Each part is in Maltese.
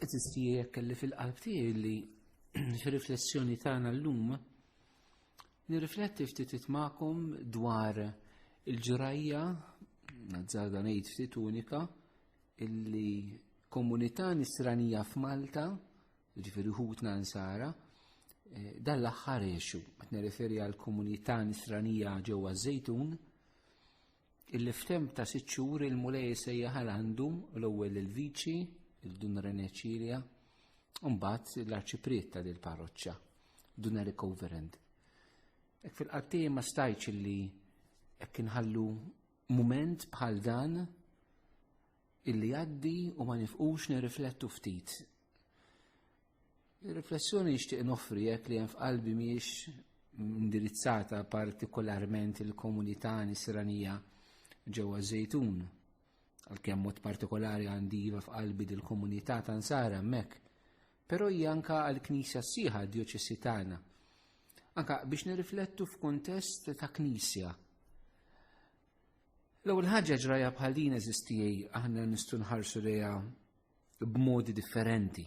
Eżistijek kelli fil-qalb tiegħi li fir-riflessjoni tagħna llum nirrifletti ftit magħkom dwar il-ġurajja nazzarda ngħid ftit unika illi komunità nisranija f'Malta, ġifieri ħutna nsara, dan l-aħħar għexu. Qed nirreferi għal komunità nisranija ġewwa Żejtun illi f'temp ta' 6 xhur il-mulej sejjaħ għandu l-ewwel il-viċi il-Dun Reneċilja, u mbagħad l-arċiprieta del parroċċa, Dun Recoverend. Hekk fil-qalb tiegħi ma stajtx illi hekk inħallu mument bħal dan illi jgħaddi u ma nifqux nirriflettu ftit. Ir-riflessjoni nixtieq noffri hekk li hemm f'qalbi mhijiex indirizzata partikolarment il-komunità nisranija ġewwa Żejtun, għalkemm mod partikolari għandi iva f'qalbi dil-komunità ta' nsara hemmhekk, però hija anke għall-Knisja sieħa d-Djoċesi tagħna. Anke biex nirriflettu f'kuntest ta' Knisja. L-ewwel ħaġa ġraja bħal din eżistijej aħna nistgħu nħarsu lejha b'modi differenti.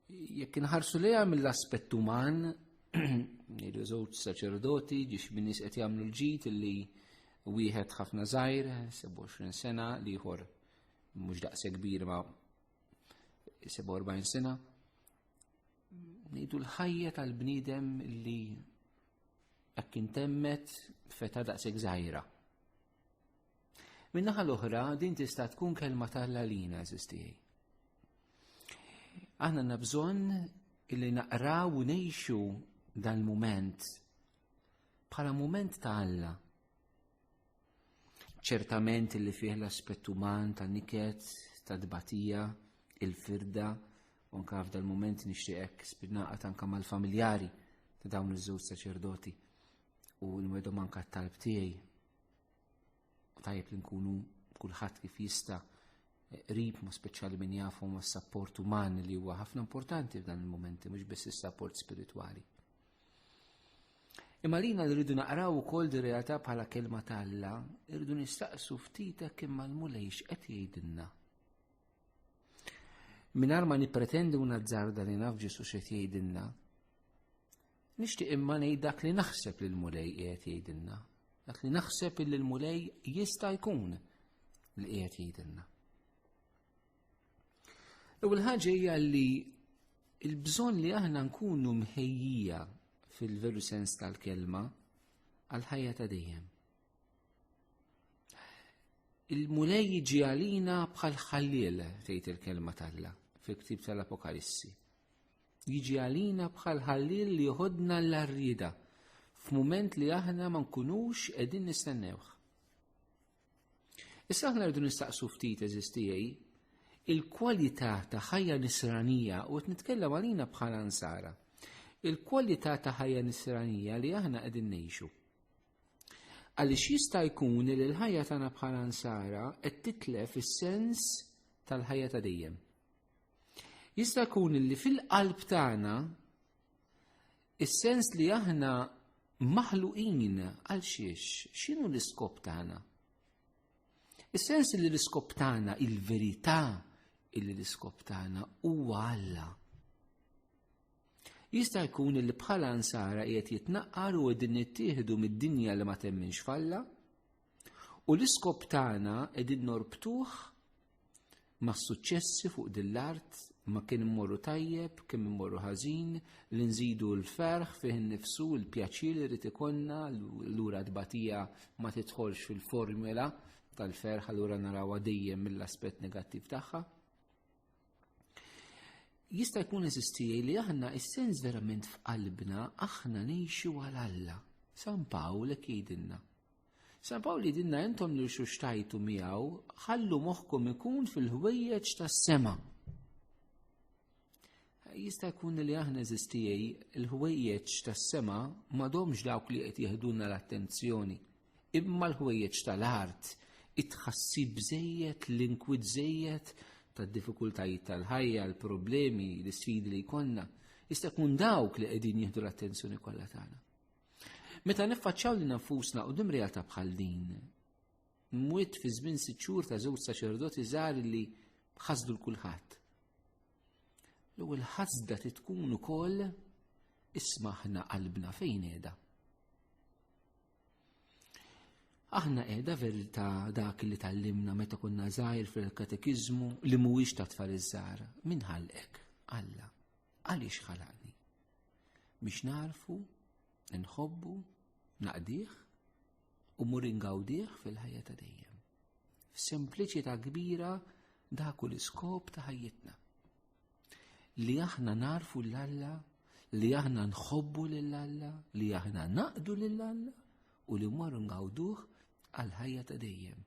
Jekk inħarsu lejha mill-aspett uman, ngħidu żewġ saċerdoti ġiex min nies qed jagħmlu l-ġid illi wieħed ħafna żgħir, 27 sena, l-ieħor mhux daqshekk kbir ma' 47 sena. Ngħidu l-ħajja tal-bniedem li hekk intemmet feta daqshekk żgħira. Min-naħa l-oħra din tista' tkun kelma tal-Alla lina eżistijej. Aħna għandna bżonn illi naqraw u ngħixu dan mument bħala mument ta' Alla. Ċertament illi fih l-aspett uman ta' niket, ta' dbatija, il-firda, u anke f'dal mument nixtieq spinaqat anke mal-familjari ta' dawn iż-żewġ saċerdoti u nwedhom anke t-talb tiegħi. Tajjeb li nkunu kulħadd kif jista' qrib ma' speċjali min jafu ma' s-sapport uman li huwa ħafna importanti f'dan il-momenti, mhux biss is-sapport spiritwali. Imma lina li rridu naqraw ukoll di realtà bħala kelma ta' Alla, irridu nistaqsu ftit hekk imma l-mulejx qed jgħidilna. Mingħajr ma nippretendu nazzarda li naf Ġesu x'qed jgħidilna, nixtieq imma ngħid dak li naħseb li l-mulej qiegħed jgħidilna, dak li naħseb li l-mulej jista' jkun li qiegħed jgħidilna. L-ewwel ħaġa hija li l-bżonn li aħna nkunu mħejjija fil-veru sens tal-kelma għal-ħajja ta' dejjem. Il-mulej jiġi għalina bħal ħalliel tgħid il-kelma tal-Alla fil-ktieb tal-Apokalissi. Jiġi għalina bħal ħalliel li jħodna l-arrieda f'mument li aħna ma nkunux qegħdin nistennewh. Issa aħna rridu nistaqsu ftit eżistijej il-kwalità ta' ħajja nisranija u qed nitkellem għalina bħala nsara. Il-kwalità ta' ħajja nisranija li aħna qegħdin ngħixu. Għaliex jista' jkun li l-ħajja tagħna bħala nsara qed titlef is-sens tal-ħajja ta' dejjem. Jista' jkun li fil-qalb tagħna is-sens li aħna maħluqin għal xiex, x'inhu l-iskop tagħna? Is-sens li l-iskop tagħna, il-verità illi l-iskop tagħna huwa Alla. Jista' jkun li bħala nsara qiegħed jitnaqqar u qegħdin nittieħdu mid-dinja li ma temminx falla u l-iskop tagħna qegħdin norbtuh mas-suċċessi fuq din l-art ma kien immorru tajjeb, kien immorru ħażin, li nżidu l-ferħ fih innifsu l-pjaċir li rid ikollna lura tbatija ma tidħolx fil-formula tal-ferħ allura narawha dejjem mill-aspett negattiv tagħha. Jista' jkun eżistijej li aħna is-sens verament f'qalbna aħna ngħixu għal Alla. San Pawl hekk jgħidilna. San Pawl jgħidilna intom li xtajtu miegħu ħallu moħħkom ikun fil-ħwejjeġ tas-sema. Jista' jkun li aħna eżistijej il-ħwejjeġ tas-sema m'għadhomx dawk li qed jieħdulna l-attenzjoni, imma l-ħwejjeġ tal-art, it-tħassib żejjed, l-inkwit żejjed tad-diffikultajiet tal-ħajja, l-problemi, l-isfidi li jkollna, jista' jkun dawk li qegħdin jieħdu l-attenzjoni kollha tagħna. Meta niffaċċjaw lil nfusna quddiem realtà bħal din, mwiet fi żmien 6 xhur ta' żewġ saċerdoti żgħar li ħasdu l-kulħadd. L-ewwel ħasda tkun ukoll isma' aħna qalbna fejn qiegħda. Aħna qiegħda verità dak li tallimna meta konna żgħir fil-katekiżmu li mhuwiex ta' tfal iż-żgħar. Min ħalqek? Alla. Għaliex ħalaqni? Biex narfu, nħobbu, naqdih u mur ingawdih fil-ħajja ta' dejjem. F'sempliċità kbira dak l-iskop ta' ħajjitna. Li aħna narfu l-Alla, li aħna nħobbu lill-Alla, li aħna naqdu lill-Alla u li mmorru ngawduh għal ħajja ta' dejjem.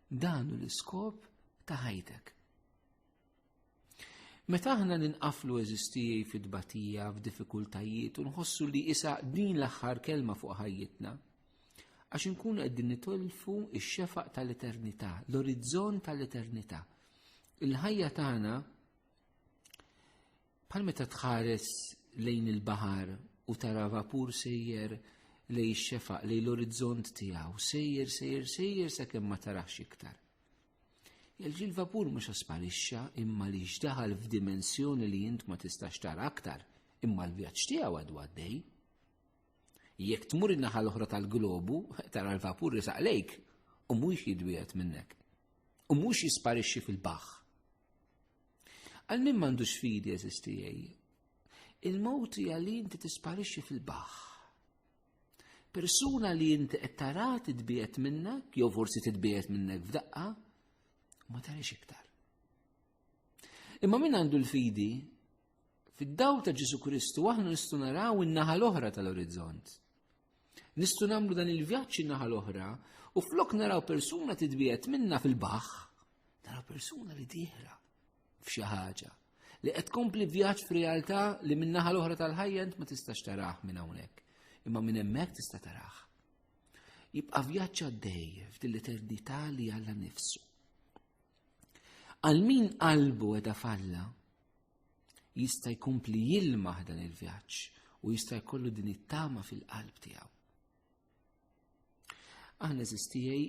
Dan hu l-iskop ta' ħajtek. Meta aħna ninqaflu eżistijaj fid-dbatija, f'diffikultajiet u nħossu li isa din l-aħħar kelma fuq ħajjitna, għax inkunu qegħdin nitolfu x-xefaq tal-eternità, l-orizzont tal-eternità. Il-ħajja tagħna bħal meta tħares lejn il-baħar u tara vapur sejjer lejn ix-xefaq lejn l-orizzont tiegħu, sejjer sakemm ma tarax iktar. Il-vapur mhux sparixxa imma li x'daħal f'dimensjoni li int ma tistax tara aktar, imma l-vjaġġ tiegħu għadu għaddej. Jekk tmur in-naħa l-oħra tal-globu, tara l-vapur risaq lejk u mhux jidwiegħed minnek. U mhux jisparixxi fil-baħħ. Għal min m'għandux fidi eżistijaj. Il-mowt hija li inti tisparixxi fil-baħħ. Persuna li inti qed tara titbiegħed minnek, jew forsi titbiegħed minnek f'daqqa, ma tarix iktar. Imma min għandu l-fidi, fid-dawl ta' Ġesu Kristu aħna nistgħu naraw in-naħa l-oħra tal-orizzont. Nistgħu nagħmlu dan il-vjaġġ in-naħa l-oħra u flok naraw persuna titbiegħed minna fil-baħħ, naraw persuna li tieħra f'xi ħaġa li qed tkompli vjaġġ f'realtà li min-naħa l-oħra tal-ħajja int ma tistax tarah minn hawnhekk, imma minn hemmhekk tista' tarah. Jibqa' vjaġġ għaddej f'dil-eternità li Alla nnifsu. Għal min qalbu qiegħda falla jista' jkompli jilmaħ dan il-vjaġġ u jista' jkollu din it-tama fil-qalb tiegħu. Aħna eżistijaj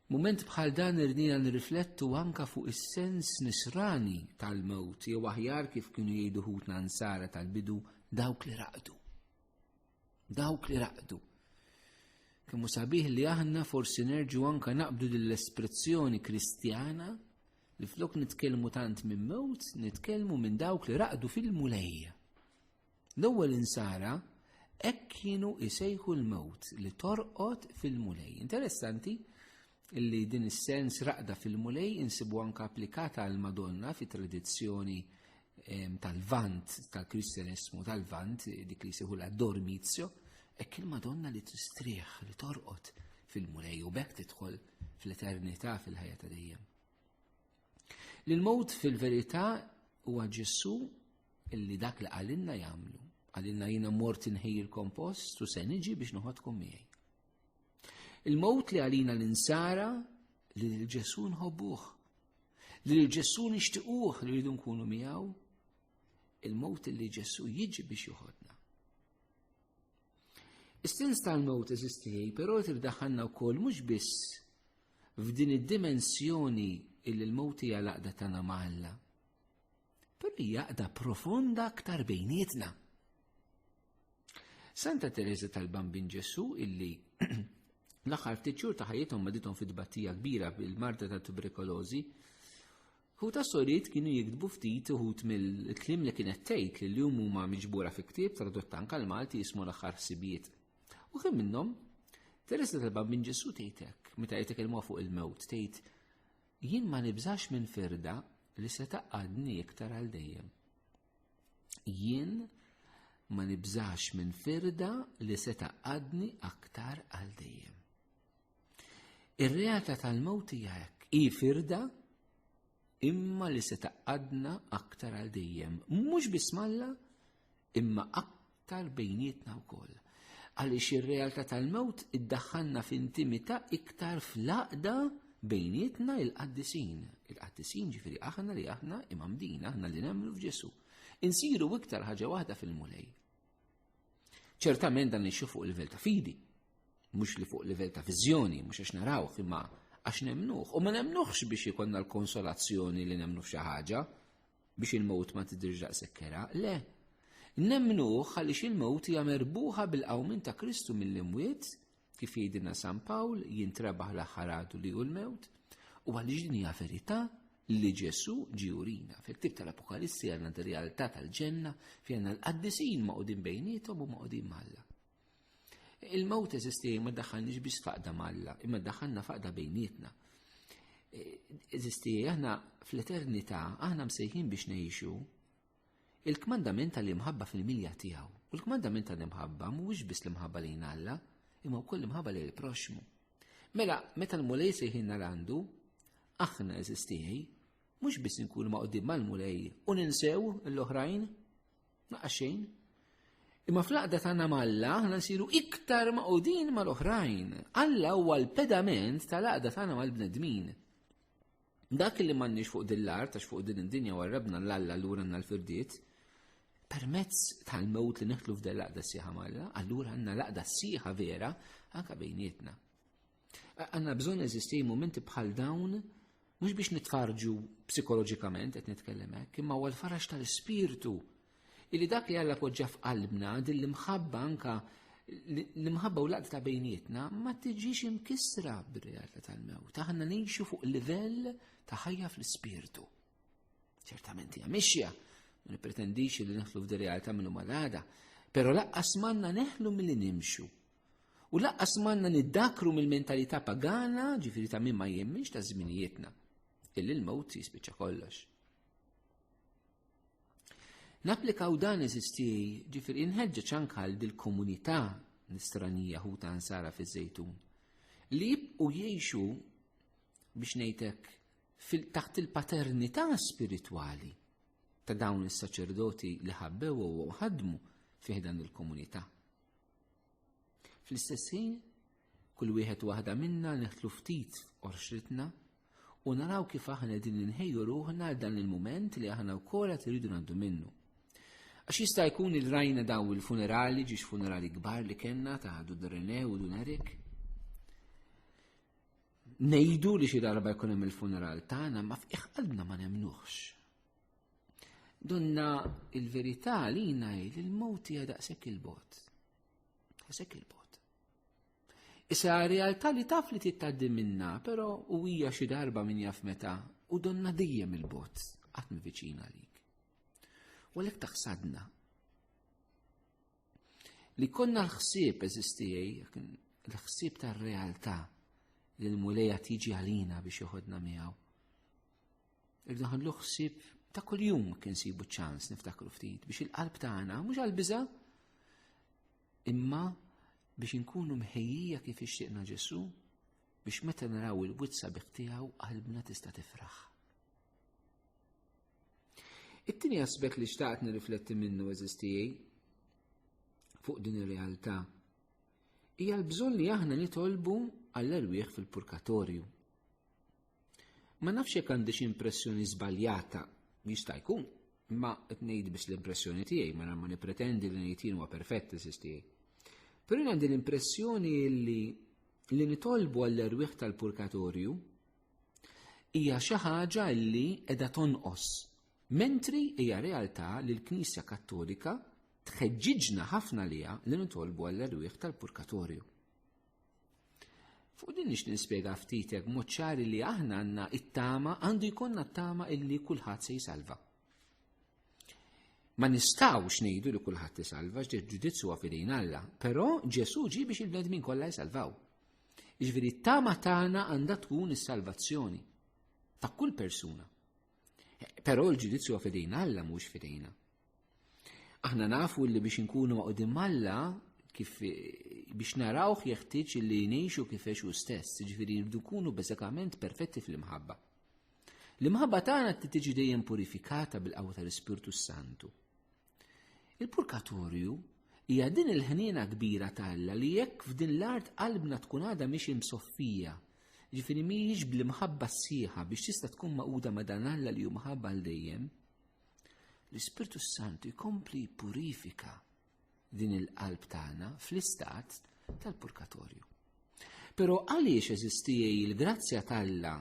mument bħal dan irnina nirriflettu anke fuq is-sens nisrani tal-mewt jew aħjar kif kienu jgħidu ħutna ansara tal-bidu dawk li raqdu. Dawk li raqdu. Kemmu sabiħ li aħna forsi nerġu anka naqbdu l-espressjoni kristjana li flok nitkellmu tant minn mewt, nitkellmu minn dawk li raqdu fil-mulejja. L-ewwel insara hekk kienu isejħu l-mewt li torqod fil-mulej. Interessanti illi din is-sens raqda fil-mulej insibu anka applikata għal Madonna fi tradizzjoni tal-Vant, tal-Kristjanesmu tal-Vant, dik li jsiħu l-Dormizio. Ekk il-Madonna li tistrieħ, li torqod fil-mulej u bekk tidħol fl-eternità fil-ħajja ta' dejjem. L-mewt fil-verità huwa Ġesu illi dak li għalinna jagħmlu. Għalinna jiena mort inħejji l-kompost u se niġi biex noħodkom miegħi. Il-mewt li għalina l-insara li l-Ġesu nħobbuh, li l-Ġesu nixtiequh li rridu nkunu miegħu, il-mewt li Ġesu jiġi biex joħodna. Is-sens tal-mewt eżistijaj, però tirdaħħalna wkoll mhux biss f'din id-dimensjoni illi l-mewt hija l-għaqda tagħna ma' Alla, però hija għaqda profonda aktar bejnietna. Santa Teresa tal-Bambin Ġesu illi l-aħħar ftit xhur ta' ħajjithom madithom fi tbattija kbira bil-marda ta' tuberkulożi, hu ta' sorijiet kienu jiktbu ftit uħud mill-kliem li kienet tgħid li llum huma miġbura fi ktieb tradott anke l-Malti jismu l-aħħar ħsibijiet. U kien minnhom Teresa tal-Bambin Ġesu tgħidlek meta qed titkellmu fuq il-mewt tgħid jien ma nibżax minn firda li se taqgħadni iktar għal dejjem. Jien ma nibżax minn firda li se taqgħadni aktar għal dejjem. Ir-realtà tal-mewt hija hekk, hi firda imma li se taqgħadna aktar għal dejjem. Mhux biss Alla, imma aktar bejnietna wkoll. Għaliex ir-realtà tal-mewt iddaħħalna f'intimità iktar fl-għaqda bejnietna il-qaddisin. Il-qaddisin ġifieri aħna li aħna imamdin, aħna li nemmnu f'Ġesu. Insiru iktar ħaġa waħda fil-mulej. Ċertament dan nixxu fuq livell ta' fidi, mhux li fuq livell ta' viżjoni, mhux għax narawh, imma għax nemnuh. U ma nemnuhx biex ikonna l-konsolazzjoni li nemnu f'xi ħaġa biex il-mowt ma tidirġaq sekkera. Le. Nemnuh għaliex il-mowt hija merbuħa bil-qawmin ta' Kristu mill-imwiet, kif jgħidilna San Pawl, jintrebaħ l-aħħar għadu li hu l-mewt, u għaliex din hija verità li Ġesu ġie urina. Fil-ktieb tal-Apokalissi għandna d-realtà tal-ġenna fi għandna l-qaddisin maqudin bejniethom u maqudin Malla. Il-mewt eżisti ma ddaħħalniex biss faqda Malla, imma ddaħħalna faqda bejnietna. Eżisti aħna fl-eternità aħna msejħin biex ngħixu il-kmandament tal-imħabba fil-milja tiegħu. U l-kmandament tal-imħabba mhuwiex biss l-imħabba lejn Alla, imma wkoll imħabba lejn il-proxmu. Mela, meta l-mulej sejħinna l-għandu, aħna eżistijaj, mux biss nkunu maqoddim mal-mulej u ninsew l-oħrajn, naqqa xejn. Imma fl-aqda tagħna Malla aħna nsiru iktar maqodin mal-oħrajn. Alla huwa l-pedament tal-aqda tagħna mal-bnedmin. Dak li m'għandniex fuq din l-art għax fuq din id-dinja warrabna l-Alla lura għandna l-firdiet, permezz tal-mewt li neħtlu f'din l-aqda sieħa Malla, allura għandna l-aqda sieħa vera anke bejnietna. Għandna bżonn eżisti momenti bħal dawn mhux biex nitfarġu psikoloġikament qed nitkellem hekk, imma huwa l-farax tal-ispirtu illi dak li Alla poġġa f'qalbna din l-imħabba anka l-imħabba u laqda ta' bejnietna ma tiġix imkissra bir-realtà tal-mewt. Aħna ngħixu fuq livell ta' ħajja fl-ispirtu. Ċertament hija mixja, ma nippretendix li neħlu f'di realtà minnu malada, però laqqas manna neħlu milli nimxu. U laqqas manna niddakru mill-mentalità pagana, ġifieri ta' min ma jemminx ta' żminijietna, illi l-mewt jispiċċa kollox. Napplikaw dan eżisti ġifieri inħeġġeġ anke għal dil-komunità nistranija ħuta Ansara fiż-Żejtun li jibqgħu jgħixu biex ngħidlek taħt il-paternità spiritwali ta' dawn is-saċerdoti li ħabbew u ħadmu fih dan il-komunità. Fl-istess ħin, kull wieħed waħda minna neħtlu ftit orxritna u naraw kif aħna din inħejju ruħna għal dan il-mument li aħna wkoll qed iridu ngħaddu minnu. Għax jista' jkun il-rajna daw il-funerali, ġiex funerali kbar li kellna ta' Dun René u Dun Erik. Ngħidu li xi darba jkun hemm il-funeral tagħna ma fih qalbna ma nemnuhx. Donna il-verità lina il-mowt hija daqshekk il-bot. Daqshekk il-bot. Issa realtà li taf li titgħaddi minnha, però u hija xi darba min jaf meta u donna dejjem il-bot qatt viċina għalik. U għalhekk taħsadna. Li konna l-ħsieb eżistijaj, l-ħsieb tar-realtà li l-mulejja tiġi għalina biex joħodna miegħu. Irdu ħallu ħsieb ta' kuljum kien sibu ċans niftakru ftit biex il-qalb tagħna mhux għall-biża' imma biex inkunu mħejjija kif ixtieqna Ġesu biex meta naraw il-witt sabiħ tiegħu qalbna tista' tifraħ. It-tieni aspett li xtaqt nirrifletti minnu eżistijaj fuq din ir-realtà hija l-bżonn li aħna nitolbu għall-erwieħ fil-purgatorju. Ma nafx jekk għandix impressjoni żbaljata jista' jkun, ma qed ngħid biss l-impressjoni tiegħi ma nippretendi li ngħid huwa perfett eżistijaj. Però għandi l-impressjoni li nitolbu għall-erwieħ tal-purgatorju hija xi ħaġa li qiegħda tonqos. Mentri hija realtà li l-Knisja Kattolika tħeġġiġna ħafna liha li nitolbu għall-erwieħ tal-purgatorju. Fuq din nix nispjega ftit hekk mod ċari li aħna għandna it-tama għandu jkollna t-tama illi kulħadd se jisalva. Ma nistgħux ngħidu li kulħadd isalva ġudizzju huwa fidejn Alla, però Ġesu ġie biex il-bnedmin kollha jisalvaw. Jiġifieri t-tama tagħna għandha tkun is-salvazzjoni ta' kull persuna. Però l-ġudizzju huwa fidejn Alla mhux fidejna. Aħna nafu li biex inkunu maqudin Alla kif biex narawh jeħtieġ li ngħixu kif hu stess, jiġifieri jridu nkunu bażikament perfetti fl-imħabba. L-imħabba tagħna tiġi dejjem purifikata bil-qawwa tal-Ispirtu Santu. Il-purgatorju hija din il-ħniena kbira tal-Alla li jekk f'din l-art qalbna tkun għadha mhix imsoffija. Ġifieri mhijiex bl-imħabba sħiħa biex tista' tkun maquda ma' dan Alla li hu mħabba għal dejjem. L-Ispirtu Santu jkompli purifika din il-qalb tagħna fl-istat tal-purgatorju. Però għaliex eżisti il-grazzja tal-Alla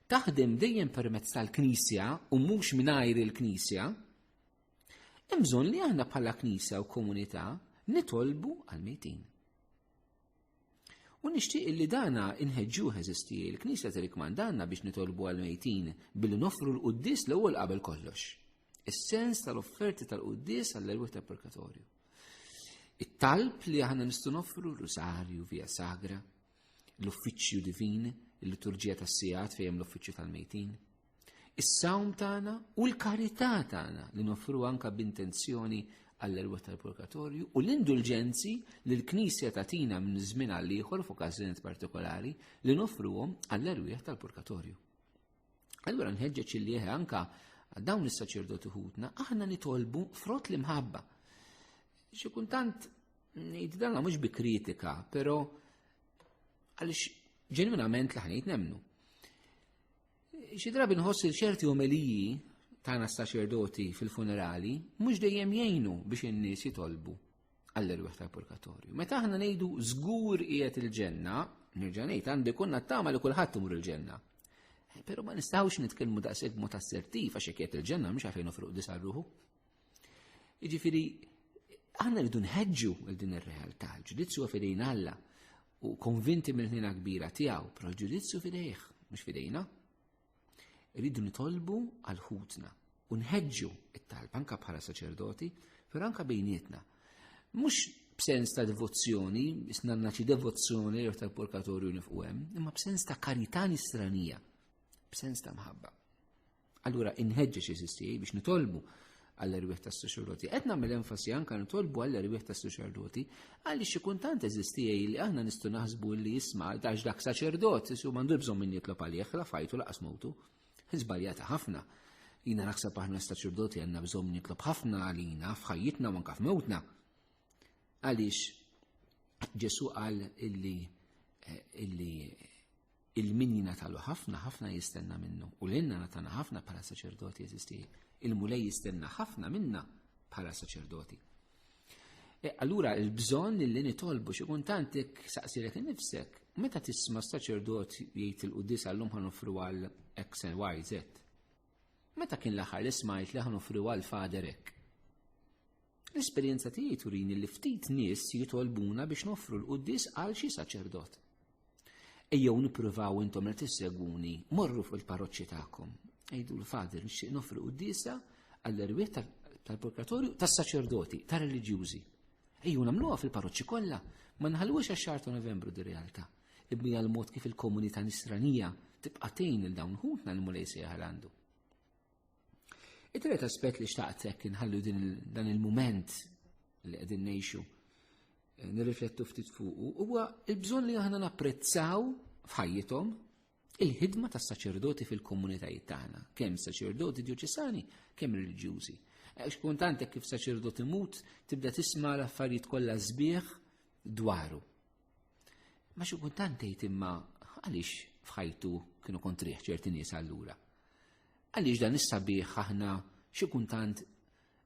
taħdem dejjem permezz tal-Knisja u mhux mingħajr il-Knisja, hemm bżonn li aħna bħala Knisja u komunità nitolbu għal-mejtin. U nixtieq li dana inħeġġuh eżisti il-Knisja tirikmandanna biex nitolbu għal-mejtin billi noffru l-qudies l-ewwel qabel kollox. Is-sens tal-offerti tal-qudies għall-erwieħ tal-purgatorju. It-talb li aħna nistgħu noffru l-Rusarju via Sagra, l-uffiċċju divin, il-liturġija tas-sigħat fejn l-uffiċċju tal-mejtin, is-sawm tagħna u l-karità tagħna li noffru anke b'intenzjoni għall-erwieħ tal-purgatorju u l-indulġenzi li l-Knisja tagħtina minn żmien għal ieħor f'okkażjonijiet partikolari li noffruhom għall-erwieħ tal-purgatorju. Allura nħeġġeġ li anke dawn is-saċerdoti ħudna aħna nitolbu frott l-imħabba. Xi kultant ngħid dan mhux bi kritika, però għaliex ġenwinament l-ħanejt nemnu. Xi drabi nħoss il ċerti omeliji tagħna saċerdoti fil-funerali mhux dejjem jgħinu biex in-nies jitolbu għall-erwieħ tal-purgatorju. Meta aħna ngħidu żgur qiegħed il-ġenna, nerġa' ngħid għandi kunna tama li kulħadd imur il-ġenna. Però ma nistgħux nitkellmu daqshekk mod assertiv għax hekk qiegħed il-ġenna mhux għalfejn nofruq disarruħu. Jiġifieri aħna rridu nħeġġu l din ir-realtà, l-ġudizzju fidejn Alla u konvinti mill-ħnina kbira tiegħu, però l-ġudizzju fidejh, mhux fidejna. Rridu nitolbu għal ħutna u nħeġġu it-talb anke bħala saċerdoti, però anke bejnietna. Mhux b'sens ta' devozzjoni, isnanna xi devozzjoni jew tal-purgatorju nifqu hemm, imma b'sens ta' karità nisranija, b'sens ta' mħabba. Allura inħeġġeġ eżisti biex nitolbu għall-erwieħ tas-saċerdoti. Qed nagħmel enfasi anke nitolbu għall-erwieħ tas-saċerdoti għaliex xi kultant eżisti li aħna nistgħu naħsbu li jisma' għax dak saċerdot isu m'għandu bżonn min jitlob għalih la fajtu laqas mowtu. Żbaljata ħafna. Jiena naħseb aħna saċerdoti għandna bżonn nitlob ħafna għalina f'ħajjitna u anke f'mewtna. Għaliex Ġesu qal illi il-min jingħatalu ħafna jistenna minnu u lilna nagħtana ħafna bħala saċerdoti eżisti. Il-mulej jistenna ħafna minna bħala saċerdoti. Allura il-bżonn li nitolbu xi kultantek saqsilek innifsek, meta tisma' saċerdot jgħid il-qudies għallhom ħanofru għal X and Y Z. Meta kien l-aħħar li smajt li ħanofru għal Fader hekk. L-esperjenza tiegħi turini li ftit nies jitolbuna biex noffru l-qudies għal xi saċerdot. Ejjew nippruvaw intom li tisseguni morru fil-parroċċi tagħkom. Ejdu l-Fader nixtieq nofru qudiesa għall-erwieħ tal-purgatorju tas-saċerdoti, tar-reliġjużi. Ejju nagħmluha fil-parroċċi kollha, ma nħallux għax-xahar ta' Novembru di realtà. Ibnija l-mod kif il-komunità nisranija tibqa' tgħin il dawn ħutna l-mulej se jaħalandu. It-tret aspett li xtaqtek inħallu dan il-mument li qegħdin ngħixu nirriflettu ftit fuqu huwa l-bżonn li aħna napprezzaw f'ħajjithom il-ħidma tas-saċerdoti fil-komunitajiet tagħna, kemm saċerdoti dioċesani, kemm reliġjużi. X'kuntant kif saċerdot imut tibda tisma' l-affarijiet kollha sbieħ dwaru. Ma xi kuntant tgħid imma għaliex f'ħajtu kienu kontrih ċerti nies allura. Għaliex dan is-sabiħ aħna xi kuntant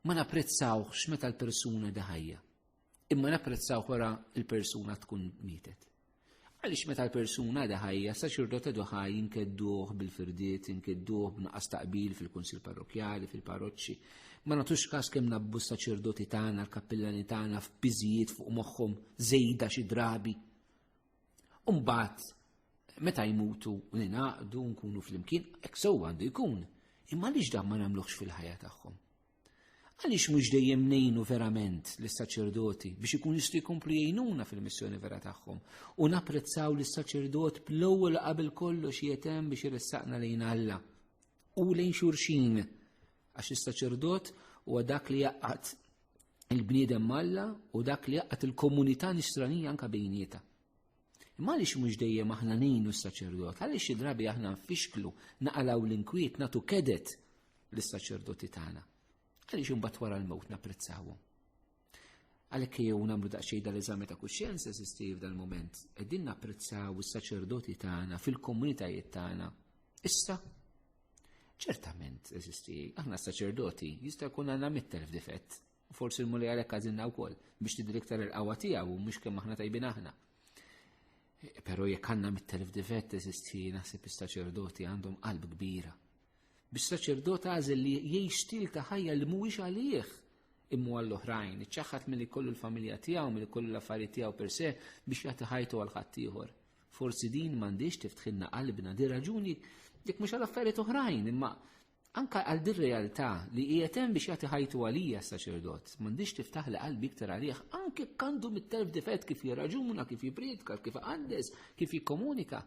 ma napprezzawx meta l-persuna daħajja, imma napprezzaw wara l-persuna tkun mietet. Għaliex meta l-persuna daħajja saċerdot ħaj inkedduh bil-firdiet, inkedduh b'naqas taqbil fil-kunsil parrokjali, fil-parroċċi. Ma nagħtux każ kemm nabbu s-saċerdoti tagħna, l-kappellani tagħna f'biżijiet fuq moħħhom żejda xi drabi. U mbagħad meta jmutu u ninaqdu nkunu flimkien, hekk sewwa għandu jkun. Imma għaliex dan ma nagħmluhx fil-ħajja tagħhom? Għaliex mhux dejjem ngħinu verament lis-saċerdoti biex ikun jistgħu jkomplu jgħinuna fil-missjoni vera tagħhom u napprezzaw lis-saċerdot bl-ewwel qabel kollox jetem biex iressaqna lejn Alla u lejn xulxin għax is-saċerdot huwa dak li jaqgħad il-bniedem Alla u dak li jaqgħad il-komunità nisranija anke bejnietha. Imma għaliex mhux dejjem aħna ngħinu s-saċerdot, għaliex xi drabi aħna nfixklu naqalgħu l-inkwiet nagħtu kedet lis-saċerdoti tagħna. Għaliex imbagħad wara l-mewt napprezzawhom. Għalhekk jew nagħmlu daqsxejn dal-eżami ta' kuxjenza eżisti f'dal-mument, qegħdin napprezzaw is-saċerdoti tagħna fil-komunitajiet tagħna. Issa ċertament eżisti, aħna s-saċerdoti jista' jkun għandna 100,000 difett. Forsi l-mulej għalhekk għażilna wkoll biex tidri iktar il-qawwa tiegħu mhux kemm aħna tajbin aħna. Pero jekk għandna mit-telf difett teżisti naħseb is-saċerdoti għandhom qalb kbira. Bis-saċerdot għażel li jgħix stil ta' ħajja li mhuwiex għalih imma għall-oħrajn, iċċaħħad milli kollu l-familja tiegħu, milli kollu l-affarijiet tiegħu per se biex jagħti ħajtu għal ħadd ieħor. Forsi din m'għandix tiftħilna qalbna di raġuni jekk mhux għal affarijiet oħrajn, imma anke għal din realtà li qiegħed hemm biex jagħti ħajtu għalija s-saċerdot, m'għandix tiftaħ li qalbi iktar għalih, anke kandu mit-telf difett kif jirraġuna, kif jipredika, kif għandes, kif jikkomunika.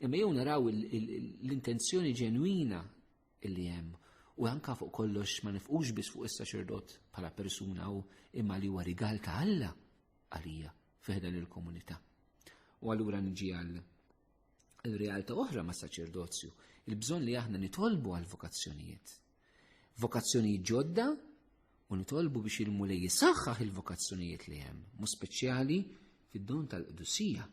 Imma jew naraw l-intenzjoni ġenwina illi hemm. U anka fuq kollox ma nifqux biss fuq is-saċerdot bħala persuna u imma li huwa rigal ta' Alla għalija fiħdan il-komunità. U allura niġi għal il-realtà oħra ma' saċerdozju, il-bżonn li aħna nitolbu għal vokazzjonijiet. Vokazzjonijiet ġodda u nitolbu biex il-mulej jisaħħaħ il-vokazzjonijiet li hemm, mu speċjali fid-don tal-qdusija.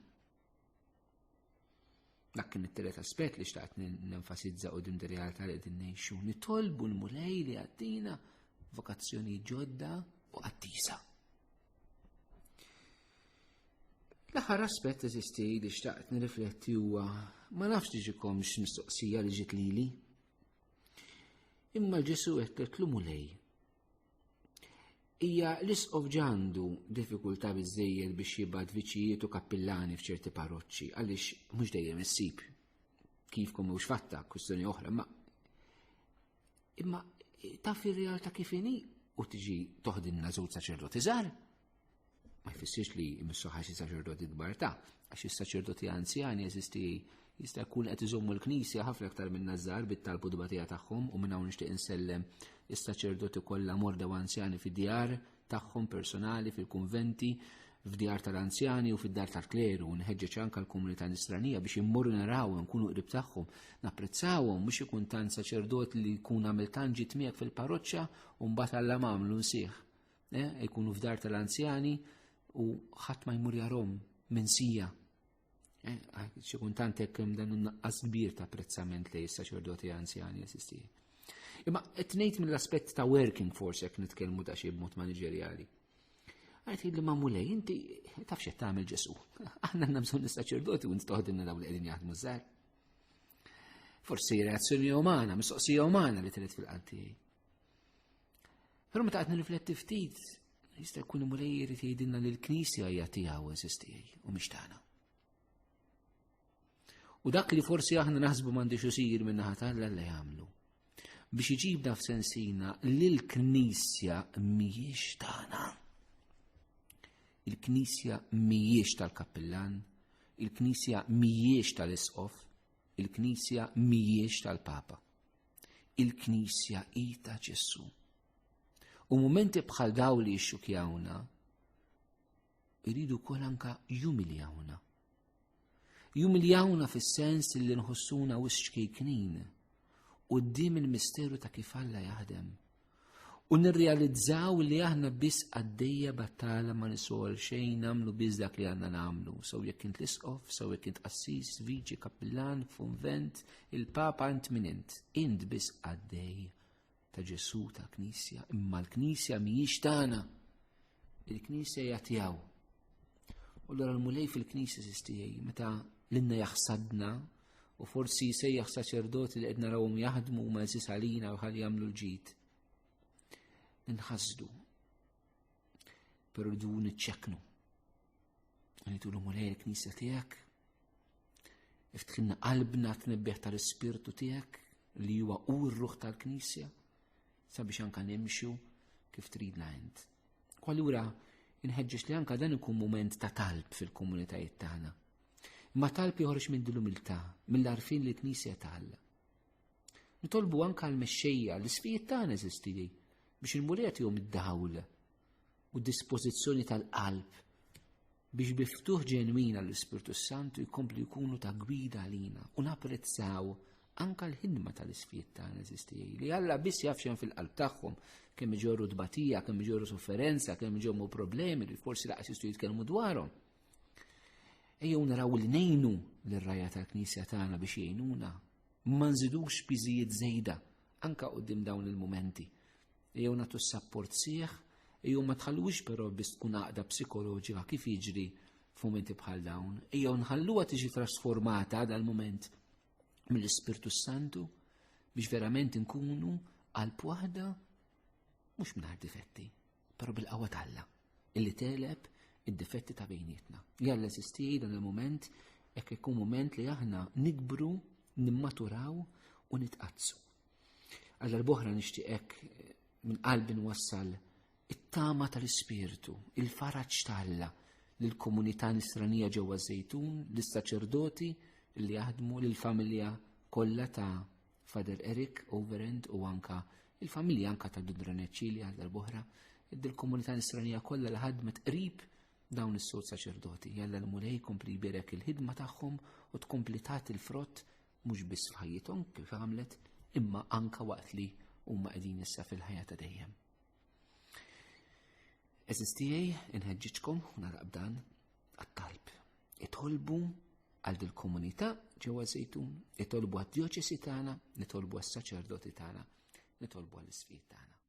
Dak kien it-tielet aspett li xtaqt nenfasizza qudiem ir-realtà li qegħdin ngħixu. Nitolbu l-mulej li għaddina vokazzjonijiet ġodda u qattisa. L-aħħar aspett eżisti li xtaqt nirrifletti huwa ma nafx tiġikomx mistoqsija li ġiet lili. Imma Ġesu qed titlu mulej. Hija l-isqof ġandu diffikultà biżżejjed biex jibgħat viċijiet u kappillani f'ċerti parroċċi għaliex mhux dejjem issib kif mhux fatta kwistjoni oħra, imma taf ir-realtà kif inhi u tiġi toħdilna żewġ saċerdoti żgħar. Ma jfissirx li jmissu ħaxi saċerdoti kbar ta' għax is-saċerdoti anzjani jeżisti jista' jkun qed iżommu l-Knisja ħafna aktar minn nażar bit-talbu dbatija tagħhom u minn hawn nixtieq insellem is-saċerdoti kollha morda u anzjani fid-djar tagħhom personali fil-kunventi, f'djar tal-anzjani u fid-dar tal-kleru u nħeġġeġ anke l-komunità nisranija biex immorru narawhom nkunu qrib tagħhom, napprezzawhom mhux ikun tant saċerdot li jkun għamel tant ġid miegħek fil-parroċċja u mbagħad Alla m'għamlu nsieħ. Jkunu f'dar tal-anzjani u ħadd ma jmur jarhom minsija. Xi kuntant hekk hemm dan in-naqqas kbir ta' apprezzament lejn is-saċerdoti anzjani jeżisti. Imma qed ngħid mill-aspett ta' working force jekk nitkellmu ta' xi b'mod maniġerjali. Għajt li ma' mulej, inti taf x'qed tagħmel Ġesu. Aħna għandna bżonn is-saċerdoti u inti toħdilna dawn li qegħdin jaħdmu żgħar. Forsi reazzjoni umana, mistoqsija umana li trid fil-qalb tiegħi. Però meta qed nirrifletti ftit, jista' jkun mulej jrid jgħidilna li l-Knisja hija tiegħu eżisti u mhix tagħna. U dak li forsi aħna naħsbu m'għandix isir minn naħa tal-Alla li jagħmlu. Biex iġibna f'sensina li l-Knisja mhijiex tagħna. Il-Knisja mhijiex tal-kappillan, il-Knisja mhijiex tal-isqof, il-Knisja mhijiex tal-Papa. Il-Knisja hi ta' Ġesu. U mumenti bħal daw li jxukjawna, iridu wkoll anke jumiljawna. Jumiljawna fis-sens li nħossuna wisq kejknin quddiem il-misteru ta' kif Alla jaħdem. U nirrealizzaw li aħna biss għaddejja battala ma nisol xejn nagħmlu biss dak li għandna nagħmlu. Sew jekk int l-isqof, sew jekk int qassis, viċi, kappillan, funvent, il-Papa int min int. Int biss għaddej ta' Ġesu ta' Knisja, imma l-Knisja mhijiex tagħna. Il-Knisja hija tiegħu. U allura l-mulej fil-Knisja sistijaj, meta l-inna jaħsadna u forsi sejjaħ saċerdoti li qed narawhom jaħdmu ma jżis għalina u ħalli jagħmlu l-ġid. Ninħasdu. Però rridu niċċekknu. Ngħidu mulej il-Knisja tiegħek. Iftħilna qalbna tnebbieħ tal-Ispirtu tiegħek li huwa hu r-ruħ tal-Knisja sabiex anke nimxu kif tridna int. Allura inħeġġeġ li anke dan ikun mument ta' talb fil-komunitajiet tagħna. Ma talb joħroġ minn dil-umiltà, mill-għarfien li l-Knisja tagħlla. Nitolbu anke għall-mexxejja l-isfijiet tagħna eżistili biex il-mulej jagħtihom id-dawl u d-dispożizzjoni tal-qalb biex biftuħ ġenwin għall-Ispirtu Santu jkomplu jkunu ta' gwida għalina u napprezzaw anke l-ħidma tal-isfijiet tagħna eżistili li Alla biss jaf x'hemm fil-qalb tagħhom kemm iġorru dbatija, kemm iġorru sofferenza, kemm iġorru problemi li forsi laqas jistgħu jitkellmu dwarhom. Ejjew naraw li ngħinu lir-rajja tal-Knisja tagħna biex jgħinuna. Ma nżidux biżijiet żejda anke quddiem dawn il-mumenti. Ejjew nagħtu s-sapport sieħ, ejjew ma tħallux però biss tkun għaqda psikoloġika kif jiġri f'momenti bħal dawn. Ejjew nħalluha tiġi trasformata dal-moment mill-Ispirtu Santu biex verament nkunu qalb waħda mhux mingħajr difetti, però bil-qawwa talla illi teleb id-difetti ta' bejnietna. Jalla sistij dan il-moment jekk ikun moment li aħna nikbru, nimmaturaw u nitqazzu. Għal boħra nixtieqek minn qalbi nwassal it-tama tal-Ispirtu, il-faraġġ talla lill-komunità nisranija ġewwa Żejtun, lis-saċerdoti li jaħdmu lill-familja kollha ta' Father Eric Overend u anka il-familja anka ta' Dudraneċili għal boħra, id-komunità nisranija kollha li ħadmet qrib dawn is-sod saċerdoti. Jalla l-mulej kompli jbierek il-ħidma tagħhom u tkompli tagħti il-frott mhux biss f'ħajjithom kif għamlet, imma anka waqt li huma qegħdin issa fil-ħajja ta' dejjem. Eżiz tiegħi inħeġġiġkom u naraq dan għat-talb. Itolbu għal dil-komunità ġewwa Żejtun, itolbu għad-djoċesi tagħna, nitolbu għas-saċerdoti tagħna, nitolbu għall-isfijiet tagħna.